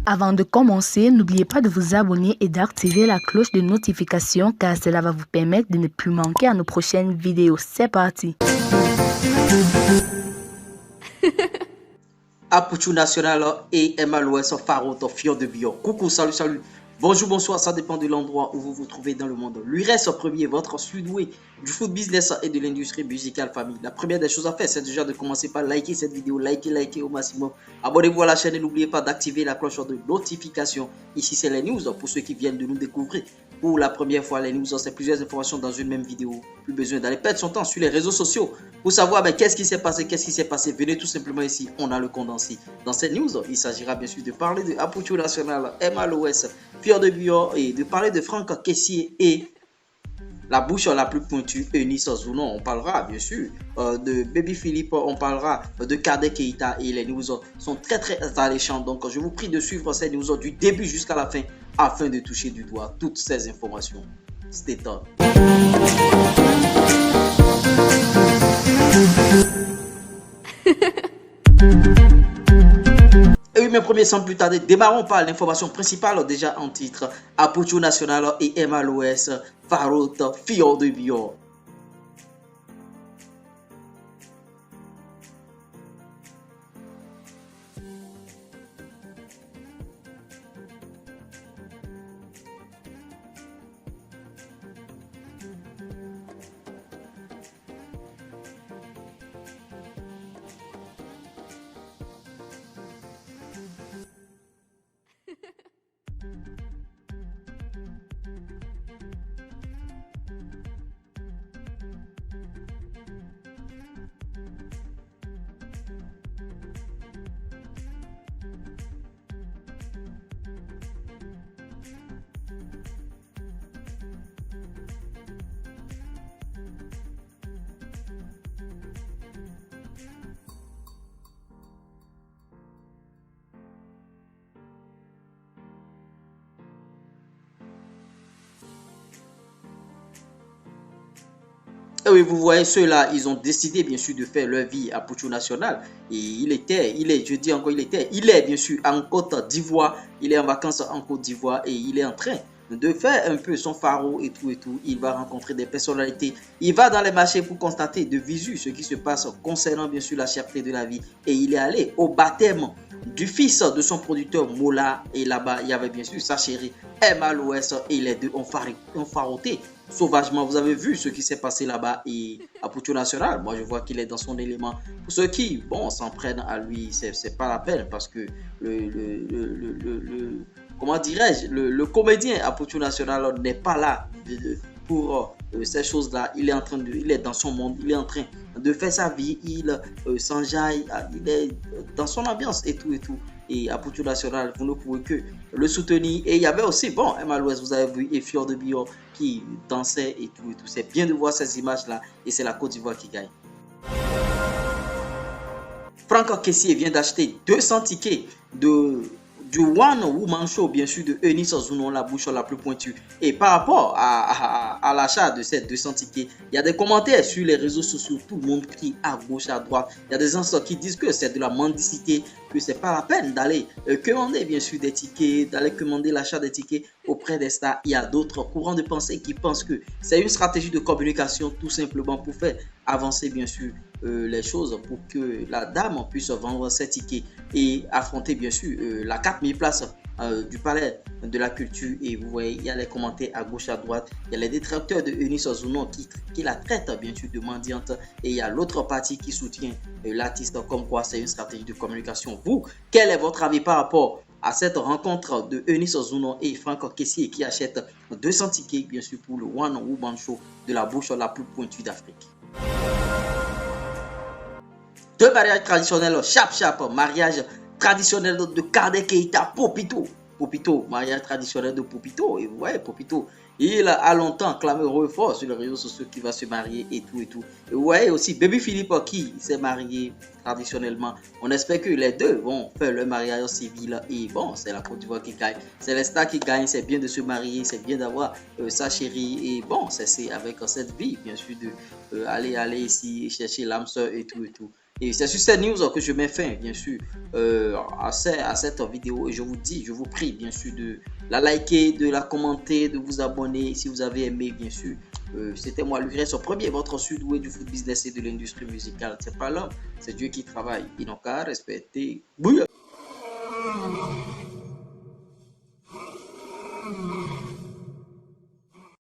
Avant de commencer, n'oubliez pas de vous abonner et d'activer la cloche de notification car cela va vous permettre de ne plus manquer à nos prochaines vidéos. C'est parti! Apouchou National et MLOS Faro Fion de Bio. Coucou, salut. Bonjour, bonsoir, ça dépend de l'endroit où vous vous trouvez dans le monde. L'URES premier, votre sudoué du food business et de l'industrie musicale famille. La première des choses à faire, c'est déjà de commencer par liker cette vidéo, liker au maximum. Abonnez-vous à la chaîne et n'oubliez pas d'activer la cloche de notification. Ici, c'est les news pour ceux qui viennent de nous découvrir. Pour la première fois, les news, c'est plusieurs informations dans une même vidéo. Plus besoin d'aller perdre son temps sur les réseaux sociaux pour savoir qu'est-ce qui s'est passé, Venez tout simplement ici, on a le condensé. Dans cette news, il s'agira bien sûr de parler de Apouchou National, MLOS, Fion de Bio et de parler de Franck Kessié et la bouche la plus pointue, Eunice Zounon. On parlera bien sûr de Baby Philippe, on parlera de Kade Keita et les news sont très alléchantes. Donc je vous prie de suivre ces news du début jusqu'à la fin afin de toucher du doigt toutes ces informations. Stay tuned. Et oui, mes premiers, sans plus tarder, démarrons par l'information principale déjà en titre. Apouchou National et MLOS Faro Fion de Bio. Et oui, vous voyez ceux-là, ils ont décidé bien sûr de faire leur vie à Apouchou National. Et il est bien sûr en Côte d'Ivoire. Il est en vacances en Côte d'Ivoire et il est en train de faire un peu son pharo et tout. Il va rencontrer des personnalités. Il va dans les marchés pour constater de visu ce qui se passe concernant bien sûr la cherté de la vie. Et il est allé au baptême du fils de son producteur Mola. Et là-bas, il y avait bien sûr sa chérie MLOS et les deux ont faroté sauvagement. Vous avez vu ce qui s'est passé là-bas et à Apouchou National, moi je vois qu'il est dans son élément. Pour ceux qui, s'en prennent à lui, c'est pas la peine parce que comment dirais-je, le comédien à Apouchou National n'est pas là pour ces choses-là. Il est dans son monde, il est en train de faire sa vie, il s'enjaille, il est dans son ambiance et tout. Et à Apouchou National, vous ne pouvez que le soutenir. Et il y avait aussi, MLOS, vous avez vu, et Fion de Bio qui dansait et tout. C'est bien de voir ces images-là et c'est la Côte d'Ivoire qui gagne. Franck Kessié vient d'acheter 200 tickets du One Woman Show, bien sûr, de Eunice Zounon, la bouche la plus pointue. Et par rapport à l'achat de ces 200 tickets, il y a des commentaires sur les réseaux sociaux, tout le monde crie à gauche, à droite. Il y a des gens qui disent que c'est de la mendicité, que c'est pas la peine d'aller commander, bien sûr, des tickets, d'aller commander l'achat des tickets auprès des stars. Il y a d'autres courants de pensée qui pensent que c'est une stratégie de communication tout simplement pour faire avancer, bien sûr, les choses pour que la dame puisse vendre ses tickets et affronter bien sûr la 4000 places du palais de la culture. Et vous voyez, il y a les commentaires à gauche, à droite. Il y a les détracteurs de Eunice Zounon qui la traitent bien sûr de mendiante et il y a l'autre partie qui soutient l'artiste comme quoi c'est une stratégie de communication. Vous, quel est votre avis par rapport à cette rencontre de Eunice Zounon et Franck Kessié qui achètent 200 tickets bien sûr pour le One Woman Show de la bouche la plus pointue d'Afrique? Deux mariages traditionnels, mariage traditionnel de Kade Keita, Popito, mariage traditionnel de Popito. Et vous voyez, Popito, il a longtemps clamé haut et fort sur les réseaux sociaux qu'il va se marier et tout. Et vous voyez aussi Baby Philippe qui s'est marié traditionnellement. On espère que les deux vont faire le mariage civil et c'est la Côte d'Ivoire qui gagne. C'est les stars qui gagnent, c'est bien de se marier, c'est bien d'avoir sa chérie et c'est avec cette vie bien sûr de aller ici chercher l'âme sœur et tout. Et c'est sur cette news que je mets fin, bien sûr, à cette vidéo. Et je vous dis, je vous prie, bien sûr, de la liker, de la commenter, de vous abonner si vous avez aimé, bien sûr. C'était moi, Lucrèce, au premier, votre surdoué du foot business et de l'industrie musicale. C'est pas l'homme, c'est Dieu qui travaille. Il n'a qu'à respecter. Bouillon.